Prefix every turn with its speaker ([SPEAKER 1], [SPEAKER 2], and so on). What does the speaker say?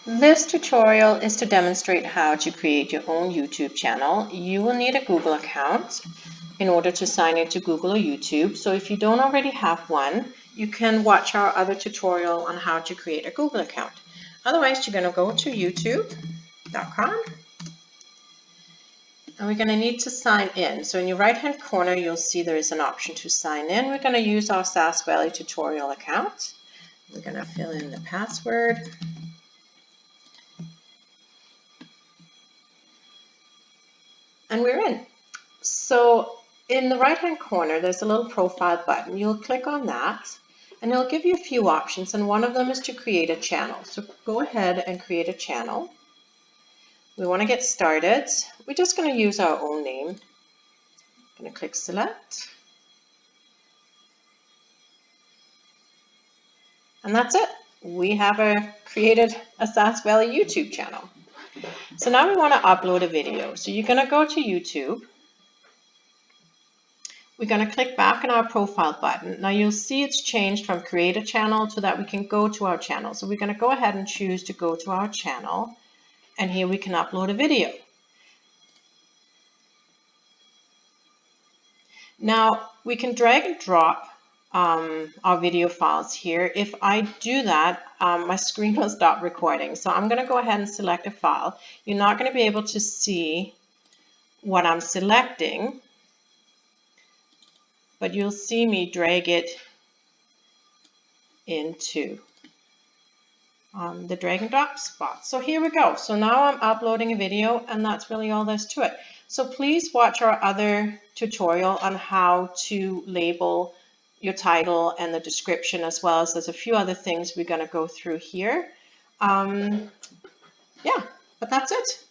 [SPEAKER 1] This tutorial is to demonstrate how to create your own YouTube channel. You will need a Google account in order to sign into Google or YouTube. So if you don't already have one, you can watch our other tutorial on how to create a Google account. Otherwise, you're going to go to youtube.com and we're going to need to sign in. So in your right hand corner, you'll see there is an option to sign in. We're going to use our Sask Valley tutorial account. We're going to fill in the password. And we're in. So in the right hand corner, there's a little profile button. You'll click on that and it'll give you a few options, and one of them is to create a channel. So go ahead and create a channel. We want to get started. We're just going to use our own name. I'm going to click select. And that's it. We have created a Sask Valley YouTube channel. So now we want to upload a video. So you're going to go to YouTube. We're going to click back on our profile button. Now you'll see it's changed from create a channel to that we can go to our channel. So we're going to go ahead and choose to go to our channel. And here we can upload a video. Now we can drag and drop our video files here. If I do that, my screen will stop recording. So I'm going to go ahead and select a file. You're not going to be able to see what I'm selecting, but you'll see me drag it into the drag and drop spot. So here we go. So now I'm uploading a video, and that's really all there's to it. So please watch our other tutorial on how to label your title and the description, as well as there's a few other things we're going to go through here. Yeah, but that's it.